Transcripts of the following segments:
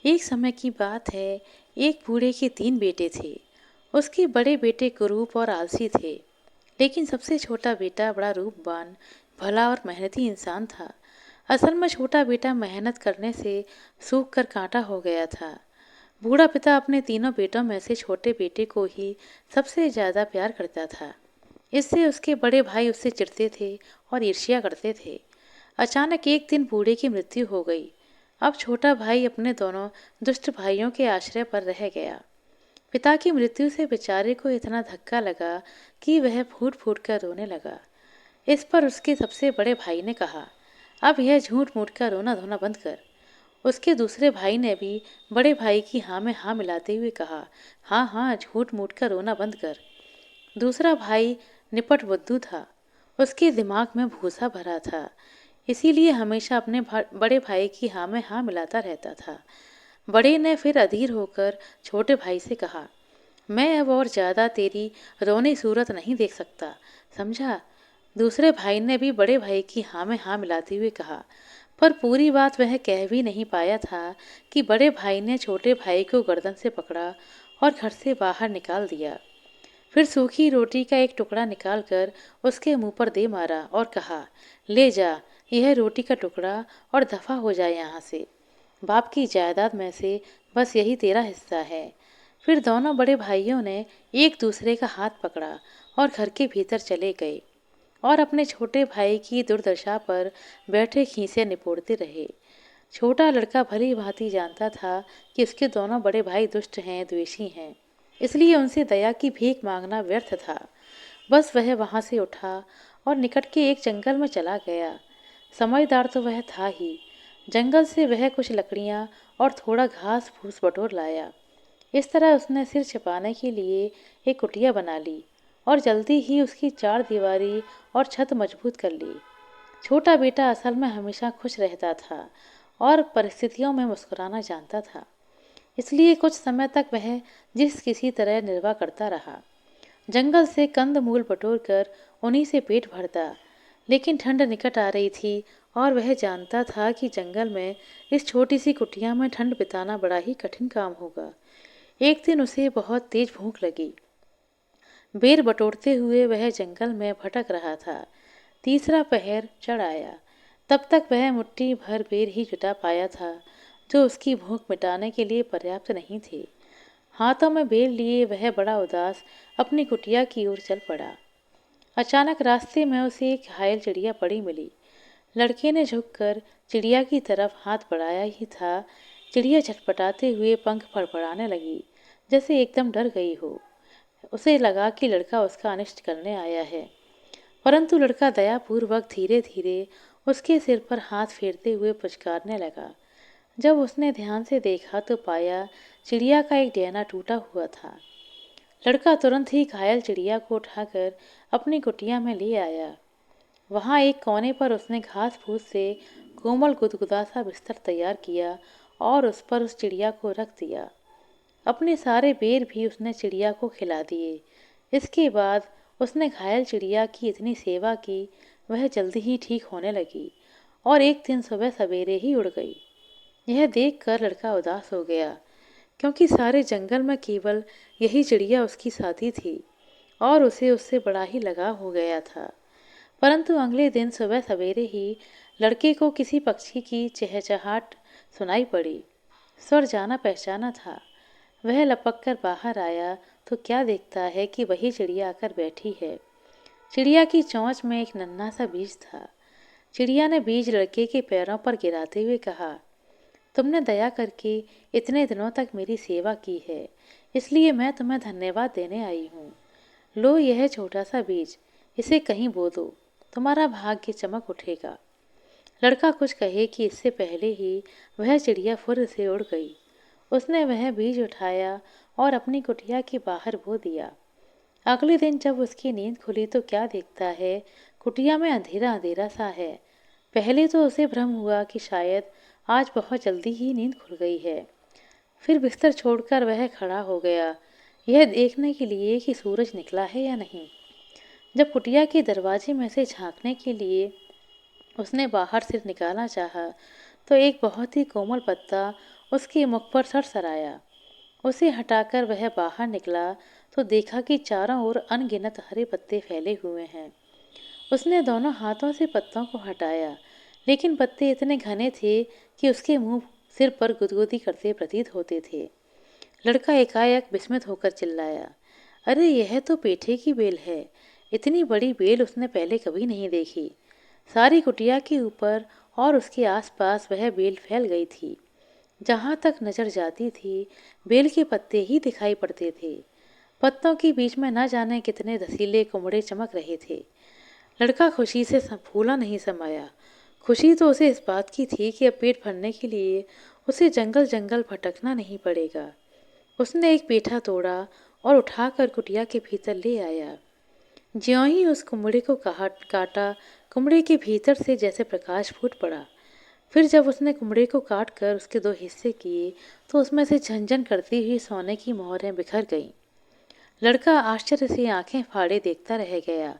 एक समय की बात है। एक बूढ़े के 3 बेटे थे। उसके बड़े बेटे कुरूप और आलसी थे, लेकिन सबसे छोटा बेटा बड़ा रूपवान, भला और मेहनती इंसान था। असल में छोटा बेटा मेहनत करने से सूख कर कांटा हो गया था। बूढ़ा पिता अपने तीनों बेटों में से छोटे बेटे को ही सबसे ज्यादा प्यार करता था। इससे उसके बड़े भाई उससे चिढ़ते थे और ईर्ष्या करते थे। अचानक एक दिन बूढ़े की मृत्यु हो गई। अब छोटा भाई अपने दोनों दुष्ट भाइयों के आश्रय पर रह गया। पिता की मृत्यु से बेचारे को इतना धक्का लगा कि वह फूट फूट कर रोने लगा। इस पर उसके सबसे बड़े भाई ने कहा, अब यह झूठ मूठ कर रोना धोना बंद कर। उसके दूसरे भाई ने भी बड़े भाई की हाँ में हाँ मिलाते हुए कहा, हाँ हाँ, झूठ मूठ कर रोना बंद कर। दूसरा भाई निपट बुद्धू था। उसके दिमाग में भूसा भरा था, इसीलिए हमेशा अपने बड़े भाई की हाँ में हाँ मिलाता रहता था। बड़े ने फिर अधीर होकर छोटे भाई से कहा, मैं अब और ज्यादा तेरी रोनी सूरत नहीं देख सकता, समझा। दूसरे भाई ने भी बड़े भाई की हाँ में हाँ मिलाते हुए कहा, पर पूरी बात वह कह भी नहीं पाया था कि बड़े भाई ने छोटे भाई को गर्दन से पकड़ा और घर से बाहर निकाल दिया। फिर सूखी रोटी का एक टुकड़ा निकालकर उसके मुंह पर दे मारा और कहा, ले जा, यह रोटी का टुकड़ा, और दफा हो जाए यहाँ से। बाप की जायदाद में से बस यही तेरा हिस्सा है। फिर दोनों बड़े भाइयों ने एक दूसरे का हाथ पकड़ा और घर के भीतर चले गए और अपने छोटे भाई की दुर्दशा पर बैठे खीसे निपोड़ते रहे। छोटा लड़का भली भांति जानता था कि उसके दोनों बड़े भाई दुष्ट हैं, द्वेषी हैं, इसलिए उनसे दया की भीख मांगना व्यर्थ था। बस वह वहां से उठा और निकट के एक जंगल में चला गया। समझदार तो वह था ही। जंगल से वह कुछ लकड़ियां और थोड़ा घास फूस बटोर लाया। इस तरह उसने सिर छिपाने के लिए एक कुटिया बना ली और जल्दी ही उसकी चार दीवारी और छत मजबूत कर ली। छोटा बेटा असल में हमेशा खुश रहता था और परिस्थितियों में मुस्कुराना जानता था, इसलिए कुछ समय तक वह जिस किसी तरह निर्वाह करता रहा। जंगल से कंद मूल बटोर कर उन्हीं से पेट भरता। लेकिन ठंड निकट आ रही थी और वह जानता था कि जंगल में इस छोटी सी कुटिया में ठंड बिताना बड़ा ही कठिन काम होगा। एक दिन उसे बहुत तेज भूख लगी। बेर बटोरते हुए वह जंगल में भटक रहा था। तीसरा पहर चढ़ आया। तब तक वह मुट्ठी भर बेर ही जुटा पाया था, जो उसकी भूख मिटाने के लिए पर्याप्त नहीं थे। हाथों में बेर लिए वह बड़ा उदास अपनी कुटिया की ओर चल पड़ा। अचानक रास्ते में उसे एक घायल चिड़िया पड़ी मिली। लड़के ने झुककर चिड़िया की तरफ हाथ बढ़ाया ही था, चिड़िया छटपटाते हुए पंख फड़फड़ाने लगी, जैसे एकदम डर गई हो। उसे लगा कि लड़का उसका अनिष्ट करने आया है, परंतु लड़का दयापूर्वक धीरे धीरे उसके सिर पर हाथ फेरते हुए पुचकारने लगा। जब उसने ध्यान से देखा तो पाया चिड़िया का एक डैना टूटा हुआ था। लड़का तुरंत ही घायल चिड़िया को उठाकर अपनी कुटिया में ले आया। वहां एक कोने पर उसने घास फूस से कोमल गुदगुदा सा बिस्तर तैयार किया और उस पर उस चिड़िया को रख दिया। अपने सारे बेर भी उसने चिड़िया को खिला दिए। इसके बाद उसने घायल चिड़िया की इतनी सेवा की, वह जल्दी ही ठीक होने लगी और एक दिन सुबह सवेरे ही उड़ गई। यह देखकर लड़का उदास हो गया, क्योंकि सारे जंगल में केवल यही चिड़िया उसकी साथी थी और उसे उससे बड़ा ही लगाव हो गया था। परंतु अगले दिन सुबह सवेरे ही लड़के को किसी पक्षी की चहचहाट सुनाई पड़ी। स्वर जाना पहचाना था। वह लपक कर बाहर आया तो क्या देखता है कि वही चिड़िया आकर बैठी है। चिड़िया की चोंच में एक नन्हा सा बीज था। चिड़िया ने बीज लड़के के पैरों पर गिराते हुए कहा, तुमने दया करके इतने दिनों तक मेरी सेवा की है, इसलिए मैं तुम्हें धन्यवाद देने आई हूँ। लो यह छोटा सा बीज, इसे कहीं बो दो, तुम्हारा भाग्य चमक उठेगा। लड़का कुछ कहे कि इससे पहले ही वह चिड़िया फुर्र से उड़ गई। उसने वह बीज उठाया और अपनी कुटिया के बाहर बो दिया। अगले दिन जब उसकी नींद खुली तो क्या देखता है, कुटिया में अंधेरा अंधेरा सा है। पहले तो उसे भ्रम हुआ कि शायद आज बहुत जल्दी ही नींद खुल गई है। फिर बिस्तर छोड़कर वह खड़ा हो गया, यह देखने के लिए कि सूरज निकला है या नहीं। जब कुटिया के दरवाजे में से झांकने के लिए उसने बाहर सिर निकालना चाहा, तो एक बहुत ही कोमल पत्ता उसके मुख पर सरसराया। उसे हटाकर वह बाहर निकला तो देखा कि चारों ओर अनगिनत हरे पत्ते फैले हुए हैं। उसने दोनों हाथों से पत्तों को हटाया, लेकिन पत्ते इतने घने थे कि उसके मुंह सिर पर गुदगुदी करते प्रतीत होते थे। लड़का एकाएक विस्मित होकर चिल्लाया, अरे यह तो पेठे की बेल है। इतनी बड़ी बेल उसने पहले कभी नहीं देखी। सारी कुटिया के ऊपर और उसके आसपास वह बेल फैल गई थी। जहाँ तक नजर जाती थी, बेल के पत्ते ही दिखाई पड़ते थे। पत्तों के बीच में न जाने कितने रसीले कुमड़े चमक रहे थे। लड़का खुशी से फूला नहीं समाया। खुशी तो उसे इस बात की थी कि अब पेट भरने के लिए उसे जंगल जंगल भटकना नहीं पड़ेगा। उसने एक पेठा तोड़ा और उठाकर कुटिया के भीतर ले आया। ज्यों ही उस कुमड़े को काटा, कुमड़े के भीतर से जैसे प्रकाश फूट पड़ा। फिर जब उसने कुमड़े को काट कर उसके दो हिस्से किए तो उसमें से झनझन करती हुई सोने की मोहरें बिखर गईं। लड़का आश्चर्य से आंखें फाड़े देखता रह गया।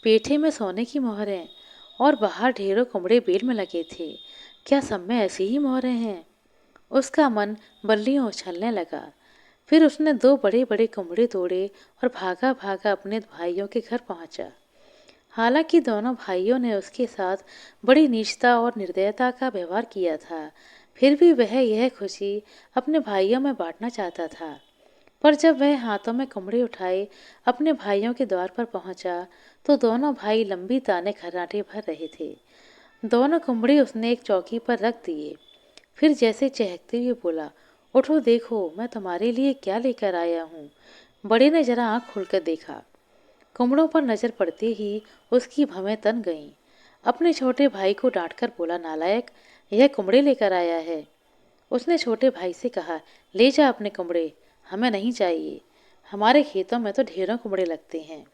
पेठे में सोने की मोहरें और बाहर ढेरों कुमड़े बेल में लगे थे। क्या सब में ऐसी ही मोहरें हैं? उसका मन बल्लियों उछलने लगा। फिर उसने दो बड़े बड़े कुमड़े तोड़े और भागा भागा अपने भाइयों के घर पहुंचा। हालांकि दोनों भाइयों ने उसके साथ बड़ी नीचता और निर्दयता का व्यवहार किया था, फिर भी वह यह खुशी अपने भाइयों में बांटना चाहता था। पर जब वह हाथों में कुमड़े उठाए अपने भाइयों के द्वार पर पहुंचा, तो दोनों भाई लंबी ताने खर्राटे भर रहे थे। दोनों कुमड़े उसने एक चौकी पर रख दिए। फिर जैसे चहकते हुए बोला, उठो देखो मैं तुम्हारे लिए क्या लेकर आया हूँ। बड़े ने जरा आंख खोलकर देखा। कुमड़ों पर नजर पड़ते ही उसकी भवें तन गईं। अपने छोटे भाई को डांटकर बोला, नालायक, यह कुमड़े लेकर आया है। उसने छोटे भाई से कहा, ले जा अपने कुमड़े, हमें नहीं चाहिए। हमारे खेतों में तो ढेरों कुमड़े लगते हैं।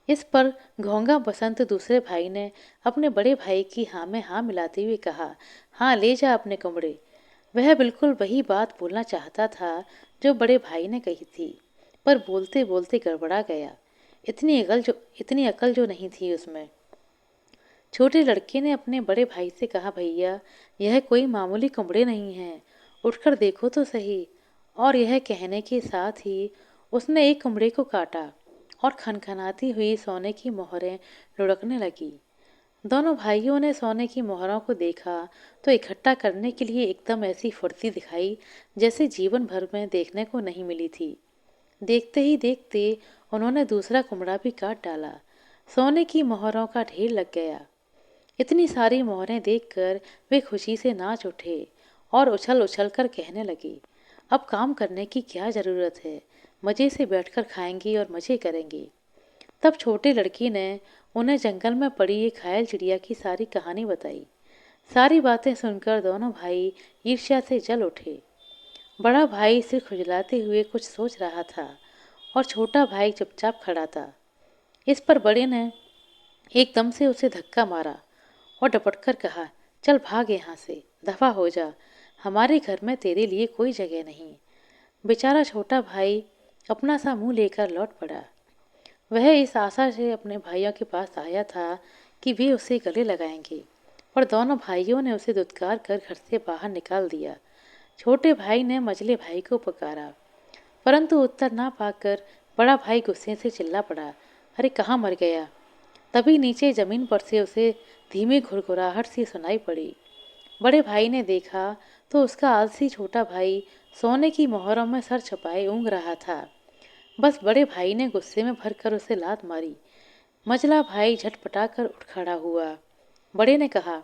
इस पर घोंगा बसंत दूसरे भाई ने अपने बड़े भाई की हाँ में हाँ मिलाते हुए कहा, हाँ ले जा अपने कुमड़े। वह बिल्कुल वही बात बोलना चाहता था जो बड़े भाई ने कही थी, पर बोलते बोलते गड़बड़ा गया। इतनी अकल जो नहीं थी उसमें। छोटे लड़के ने अपने बड़े भाई से कहा, भैया यह कोई मामूली कुमड़े नहीं हैं, उठकर देखो तो सही। और यह कहने के साथ ही उसने एक कुमड़े को काटा और खनखनाती हुई सोने की मोहरें लुढ़कने लगी। दोनों भाइयों ने सोने की मोहरों को देखा तो इकट्ठा करने के लिए एकदम ऐसी फुर्ती दिखाई जैसे जीवन भर में देखने को नहीं मिली थी। देखते ही देखते उन्होंने दूसरा कुमड़ा भी काट डाला। सोने की मोहरों का ढेर लग गया। इतनी सारी मोहरें देखकर वे खुशी से नाच उठे और उछल उछल कर कहने लगे, अब काम करने की क्या जरूरत है, मजे से बैठकर खाएंगे और मजे करेंगे। तब छोटे लड़की ने उन्हें जंगल में पड़ी एक घायल चिड़िया की सारी कहानी बताई। सारी बातें सुनकर दोनों भाई ईर्ष्या से जल उठे। बड़ा भाई सिर खुजलाते हुए कुछ सोच रहा था और छोटा भाई चुपचाप खड़ा था। इस पर बड़े ने एकदम से उसे धक्का मारा और डपटकर कहा, चल भाग यहाँ से, दफा हो जा, हमारे घर में तेरे लिए कोई जगह नहीं। बेचारा छोटा भाई अपना सा मुंह लेकर लौट पड़ा। वह इस आशा से अपने भाइयों के पास आया था कि वे उसे गले लगाएंगे, पर दोनों भाइयों ने उसे दुत्कार कर घर से बाहर निकाल दिया। छोटे भाई ने मझले भाई को पुकारा, परंतु उत्तर ना पाकर बड़ा भाई गुस्से से चिल्ला पड़ा, अरे कहाँ मर गया। तभी नीचे जमीन पर से उसे धीमी घुरघुराहट सी सुनाई पड़ी। बड़े भाई ने देखा तो उसका आलसी छोटा भाई सोने की मोहरों में सर छुपाए ऊँघ रहा था। बस बड़े भाई ने गुस्से में भरकर उसे लात मारी। मझला भाई झटपटा कर उठ खड़ा हुआ। बड़े ने कहा,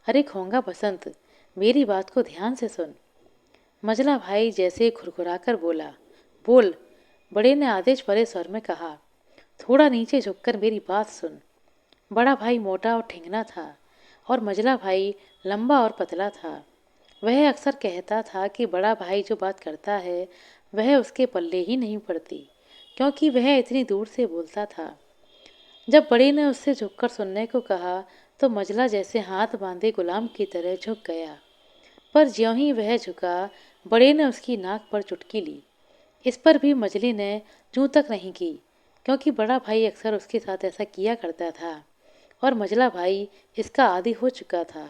अरे खोंगा बसंत, मेरी बात को ध्यान से सुन। मझला भाई जैसे खुरखुराकर बोला, बोल। बड़े ने आदेश भरे स्वर में कहा, थोड़ा नीचे झुककर मेरी बात सुन। बड़ा भाई मोटा और ठिंगना था और मझला भाई लंबा और पतला था। वह अक्सर कहता था कि बड़ा भाई जो बात करता है वह उसके पल्ले ही नहीं पड़ती, क्योंकि वह इतनी दूर से बोलता था। जब बड़े ने उससे झुककर सुनने को कहा तो मझला जैसे हाथ बांधे गुलाम की तरह झुक गया। पर ज्यों ही वह झुका, बड़े ने उसकी नाक पर चुटकी ली। इस पर भी मझली ने जूं तक नहीं की, क्योंकि बड़ा भाई अक्सर उसके साथ ऐसा किया करता था और मझला भाई इसका आदी हो चुका था।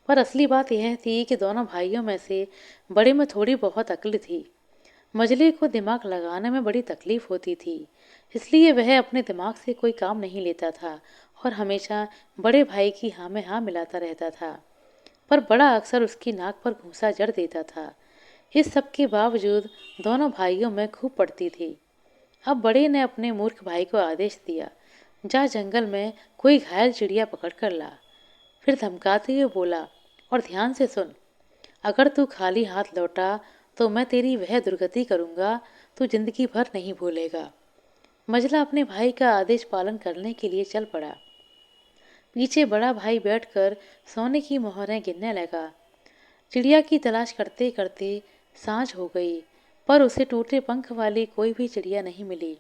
पर असली बात यह थी कि दोनों भाइयों में से बड़े में थोड़ी बहुत अक्ल थी। मजले को दिमाग लगाने में बड़ी तकलीफ होती थी, इसलिए वह अपने दिमाग से कोई काम नहीं लेता था और हमेशा बड़े भाई की हाँ में हाँ मिलाता रहता था। पर बड़ा अक्सर उसकी नाक पर घूंसा जड़ देता था। इस सब के बावजूद दोनों भाइयों में खूब पड़ती थी। अब बड़े ने अपने मूर्ख भाई को आदेश दिया, जा जंगल में कोई घायल चिड़िया पकड़ कर ला। फिर धमकाते हुए बोला, और ध्यान से सुन, अगर तू खाली हाथ लौटा तो मैं तेरी वह दुर्गति करूंगा तू जिंदगी भर नहीं भूलेगा। मजला अपने भाई का आदेश पालन करने के लिए चल पड़ा। पीछे बड़ा भाई बैठकर सोने की मोहरें गिनने लगा। चिड़िया की तलाश करते करते सांझ हो गई, पर उसे टूटे पंख वाली कोई भी चिड़िया नहीं मिली।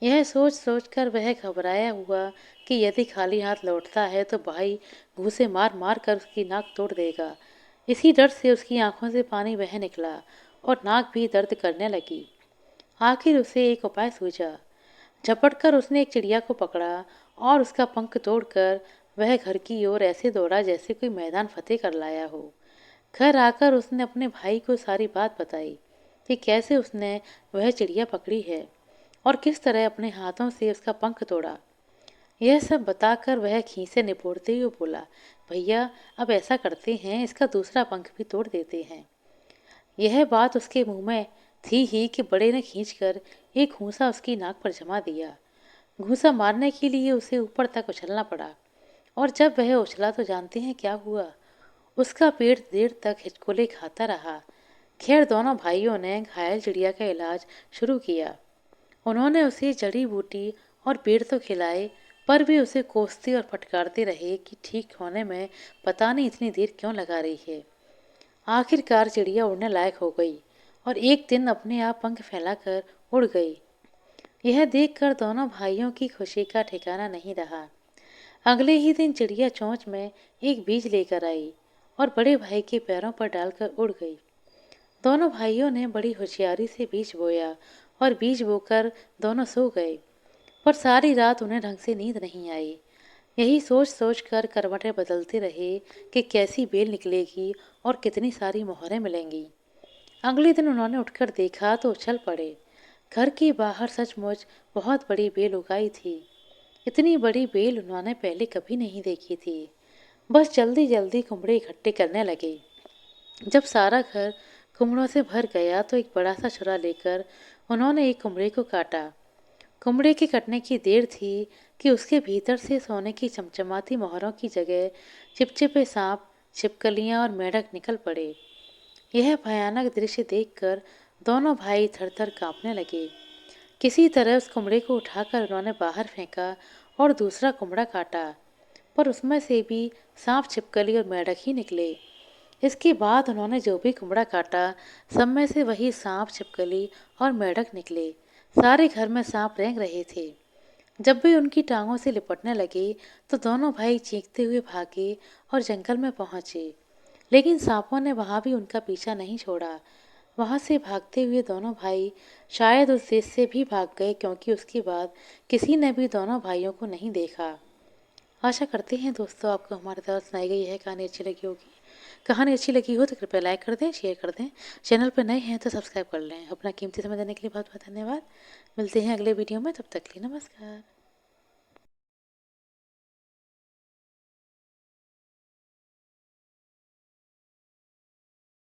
यह सोच सोचकर वह घबराया हुआ कि यदि खाली हाथ लौटता है तो भाई घूंसे मार मार कर उसकी नाक तोड़ देगा। इसी डर से उसकी आंखों से पानी बह निकला और नाक भी दर्द करने लगी। आखिर उसे एक उपाय सूझा। झपटकर उसने एक चिड़िया को पकड़ा और उसका पंख तोड़कर वह घर की ओर ऐसे दौड़ा जैसे कोई मैदान फतेह कर लाया हो। घर आकर उसने अपने भाई को सारी बात बताई कि कैसे उसने वह चिड़िया पकड़ी है और किस तरह अपने हाथों से उसका पंख तोड़ा। यह सब बताकर वह खीसे निपोड़ते हुए बोला, भैया अब ऐसा करते हैं, इसका दूसरा पंख भी तोड़ देते हैं। यह बात उसके मुंह में थी ही कि बड़े ने खींचकर एक घूंसा उसकी नाक पर जमा दिया। घूंसा मारने के लिए उसे ऊपर तक उछलना पड़ा और जब वह उछला तो जानते हैं क्या हुआ? उसका पेट देर तक हिचकोले खाता रहा। खैर दोनों भाइयों ने घायल चिड़िया का इलाज शुरू किया। उन्होंने उसे जड़ी बूटी और पेड़ तो खिलाए, पर भी उसे कोसते और फटकारते रहे कि ठीक होने में पता नहीं इतनी देर क्यों लगा रही है। आखिरकार चिड़िया उड़ने लायक हो गई और एक दिन अपने आप पंख फैलाकर उड़ गई। यह देखकर दोनों भाइयों की खुशी का ठिकाना नहीं रहा। अगले ही दिन चिड़िया चोंच में एक बीज लेकर आई और बड़े भाई के पैरों पर डालकर उड़ गई। दोनों भाइयों ने बड़ी होशियारी से बीज बोया और बीज बोकर दोनों सो गए, पर सारी रात उन्हें ढंग से नींद नहीं आई। यही सोच सोच कर करवटें बदलते रहे कि कैसी बेल निकलेगी और कितनी सारी मोहरें मिलेंगी। अगले दिन उन्होंने उठकर देखा तो उछल पड़े। घर के बाहर सचमुच बहुत बड़ी बेल उगाई थी। इतनी बड़ी बेल उन्होंने पहले कभी नहीं देखी थी। बस जल्दी जल्दी कुमड़े इकट्ठे करने लगे। जब सारा घर कुमड़ों से भर गया तो एक बड़ा सा छुरा लेकर उन्होंने एक कुमड़े को काटा। कुमड़े के कटने की देर थी कि उसके भीतर से सोने की चमचमाती मोहरों की जगह चिपचिपे सांप, छिपकलियां और मेढक निकल पड़े। यह भयानक दृश्य देखकर दोनों भाई थर थर कांपने लगे। किसी तरह उस कुमड़े को उठाकर उन्होंने बाहर फेंका और दूसरा कुमड़ा काटा, पर उसमें से भी सांप, छिपकली और मेढक ही निकले। इसके बाद उन्होंने जो भी कुमड़ा काटा, सब में से वही सांप, छिपकली और मेढक निकले। सारे घर में सांप रेंग रहे थे। जब वे उनकी टांगों से लिपटने लगे तो दोनों भाई चीखते हुए भागे और जंगल में पहुंचे। लेकिन सांपों ने वहां भी उनका पीछा नहीं छोड़ा। वहां से भागते हुए दोनों भाई शायद उस देश से भी भाग गए, क्योंकि उसके बाद किसी ने भी दोनों भाइयों को नहीं देखा। आशा करते हैं दोस्तों आपको हमारे द्वारा सुनाई गई यह कहानी अच्छी लगी होगी। कहानी अच्छी लगी हो तो कृपया लाइक कर दें, शेयर कर दें। चैनल पर नए हैं तो सब्सक्राइब कर लें। अपना कीमती समय देने के लिए बहुत बहुत धन्यवाद। मिलते हैं अगले वीडियो में, तब तक के लिए नमस्कार।